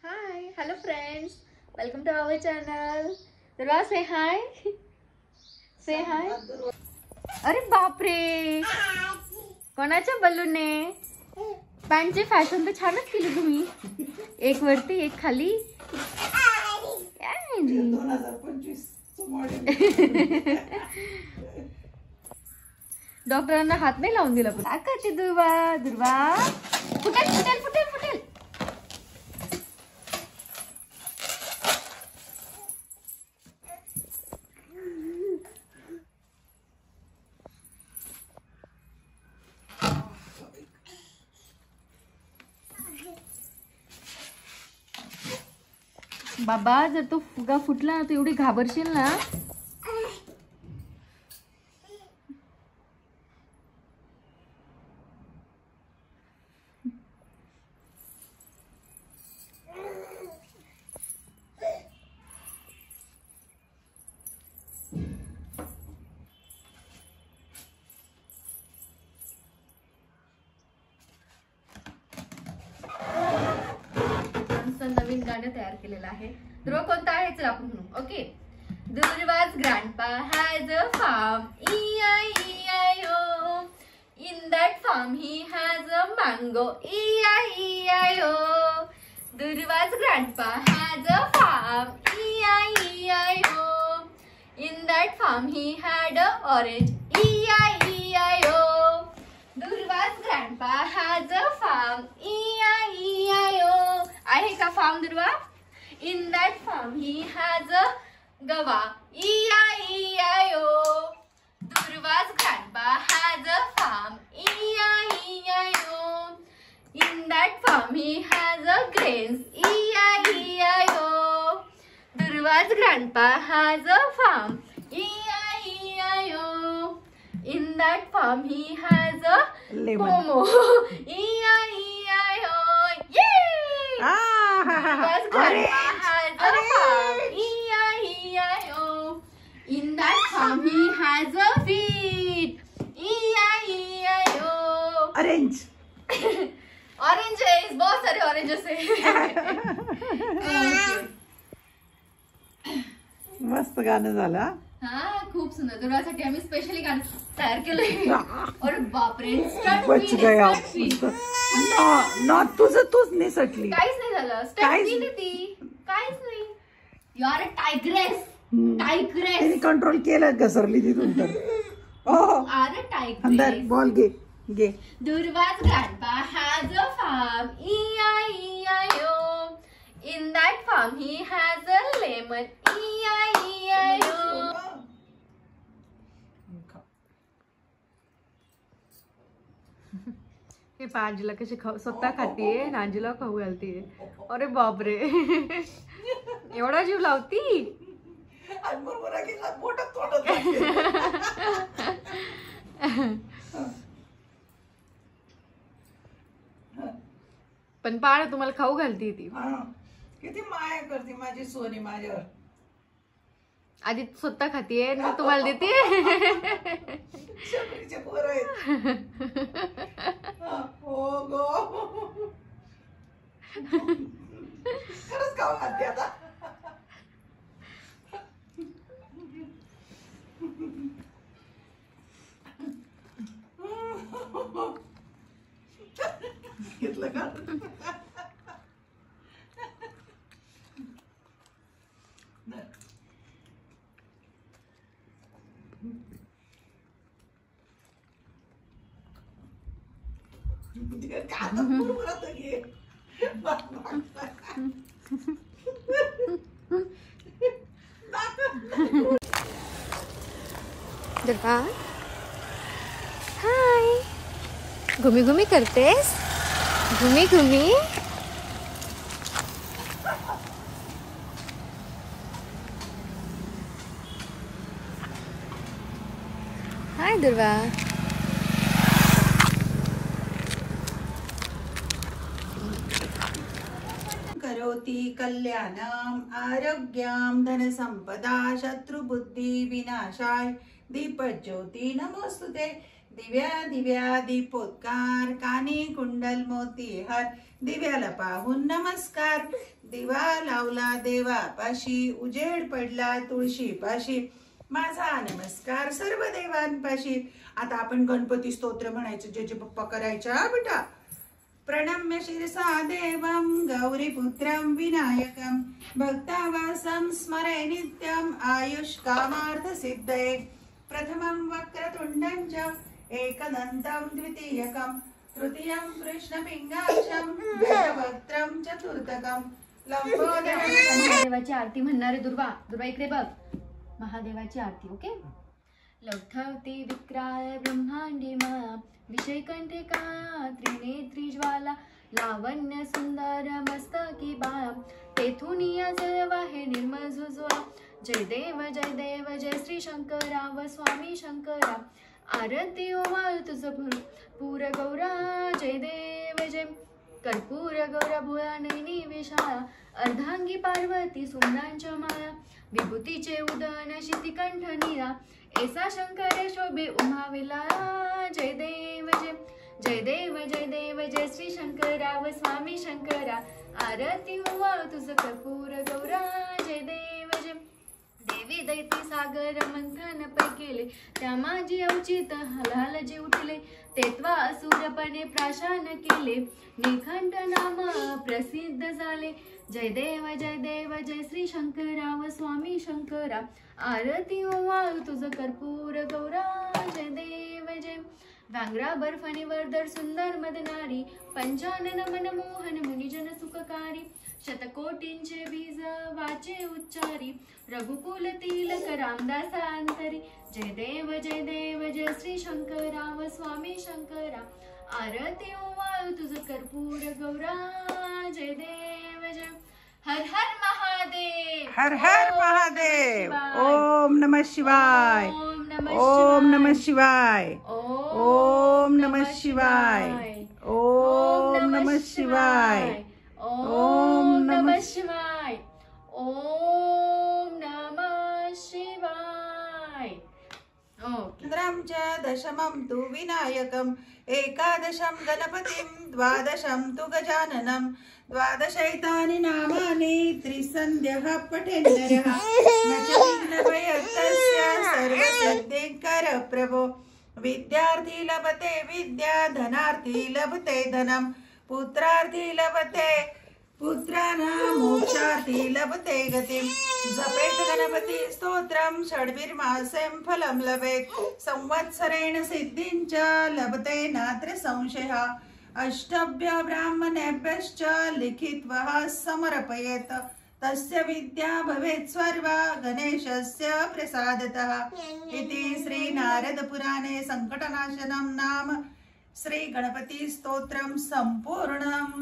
Hi, hello friends. Welcome to our channel. Durva, say hi. Say hi. अरे बापरे, कोणाच्या बलूनने? पॅन्टची fashion तर छानच केली तुम्ही. एक वरती एक खाली. काय 2025 डॉक्टरांना हात नाही लावून दिला पण आकाची दुर्वा दुर्वा फुटेल फुटेल फुटेल फुटेल. बाबा जर तो फुगा फुटला ना तर एवढी घाबरशील ना. नवीन गाणं तयार केलेलं आहे. ध्रुव कोणता आहे चला आपण म्हणू. Okay. Durva's grandpa has a farm, E-I-E-I-O. In that farm he has a mango, E-I-E-I-O. Durva's grandpa has a farm, E-I-E-I-O. In that farm he had a orange, E-I-E-I-O. Durva's grandpa has a farm, E-I-E-I-O. आहे का form दुर्वा? In that farm he has a गवा, E-I-E-I-O. Durva's grandpa has a farm, E-I-E-I-O. In that farm he has a grains, E-I-E-I-O. Durva's grandpa has a farm, E-I-E-I-O. In that farm he has a momo, E-I-E-I-O. Yay! Durva's grandpa has a farm, E-I-E-I-O. In that farm he has a wheat, E-I-E-I-O. Orange oranges, बहुत सारे oranges है. मस्त गाणं झालं. हा खूप सुंदर. दुर्वासाठी आम्ही स्पेशली गाणं तयार केलंय. अरे बापरे, बच गया ना तुझं तूच निसटली. काहीच नाही झालं. ती काहीच नाही. You are a tigress. Tigress control केलं घसरली तिथून तर. Are a tigress. अंदर बॉल घे घे. Durva's grandpa has a farm, E-I-E-I-O. In that farm he has a lemon, E-I-E-I-O. हे पांजीला कशी स्वतः खातीये आणि आजीला खाऊ घालतीये. अरे बापरे, एवढा जीव लावती. पण पाळ तुम्हाला खाऊ घालती ती. किती माया करते माझी सोनी माझ्यावर. आधी स्वतः खातीये मग तुम्हाला देते. हो गो खरंच खाऊ घालते आता. घेतलं का? दुर्वा हाय, घुमी घुमी करतेस? घुमी घुमी. हाय दुर्वा. करोति कल्याणम आरोग्यम धन संपदा शत्रुबुद्धि विनाशाय दीपज्योति नमोस्तुते. दिव्या दिव्या दीपोत्कार, कानी कुंडल मोती हार, दिव्याला पाहून नमस्कार. दिवा लावला देवापाशी, उजेड पडला तुळशी पाशी, माझा नमस्कार सर्व देवांपाशी. आता आपण गणपती स्तोत्र म्हणायचं, जे जे पप्पा करायच्या बेटा. प्रणम्य शिरसा देवं गौरीपुत्रं विनायकं, भक्तावासं स्मरे नित्यं आयुष्कामार्थ सिद्धये. प्रथमं वक्रतुण्डं च एकदन्तं द्वितीयकं, तृतीयं कृष्णपिंगाक्षं वक्त्रं चतुर्थकं लंबोदरं. महादेवाची आरती म्हणणारे दुर्वा इकडे बघ. महादेवाची आरती. ओके. लौठवती विक्राय ब्रह्मांडी माया, विषय कंठिका त्रिनेत्री ज्वाला, लावण्य सुंदर मस्तकी बाळा, तेथून या जळवाहे निर्मळ झुजवा. जय देव जय श्री शंकरा व स्वामी शंकरा, आरती ओवाळ तुझं पूर गौरा. जय देव जय कर्पूर गौरा भोळा नैनी विशाळा, अर्धांगी पार्वती सुमनांच्या माया, विभूतीचे उदन शितिकंठ नीरा, ऐसा शंकर शोभे उमाविला. जय देव जय श्री शंकरा व स्वामी शंकरा, आरती ओवाळ तुझं कर्पूर गौरा. जय देव जय देवी दैती सागर मंथन पै केले, त्या माझी अवचित हलाल जे उठले, तेत्वा असुरपणे प्राशान केले, निखंड नाम प्रसिद्ध झाले. जय देव जय श्री शंकरा व स्वामी शंकरा, आरती ओवाळ तुझं कर्पूर गौरा. जय देव जय व्यांग्रा बर्फणी वर्धर सुंदर मदनारी, पंचानन मनमोहन मुनिजन सुखकारी, शतकोटींचे बीज वाचे उच्चारी, रघुकुल तिलक रामदासा अंतरी. जय देव जय श्री शंकरा व स्वामी शंकरा, आरती ओवाळ तुझं कर्पूर गौरा. जय देव जय हर हर महादेव. हर हर महादेव. ओम नमः शिवाय. ओम नमः शिवाय. ओम नमः शिवाय. ओम नमः शिवाय. ओम नमः शिवाय. ओम नमः शिवाय. ओके. चंद्रं च दशमं तु विनायकं, एकादशं गणपतिं, द्वादशं तु गजाननं, द्वादशैतानि नामानि त्रिसन्ध्यः पठेन्नरः, न च विघ्नभयस्तस्य सर्वसिद्धिकर प्रभो. विद्यार्थी लभते विद्या, धनार्थी लभते धनं, पुत्रार्थी लभते पुत्राणां, मोक्षार्थी लभते गतिं. जपेत गणपती स्तोत्रं षड्भिर्मासें फलं लभेत, संवत्सरेण सिद्धिं च लभते नात्र संशयः. अष्टभ्य ब्राह्मणेभ्यश्च लिखित्वा समर्पयेत्, तस्य विद्या भवेत् सर्वा गणेशस्य प्रसादतः. इति श्री नारद पुराणे संकटनाशनं नाम श्री गणपती स्तोत्रं संपूर्णम्.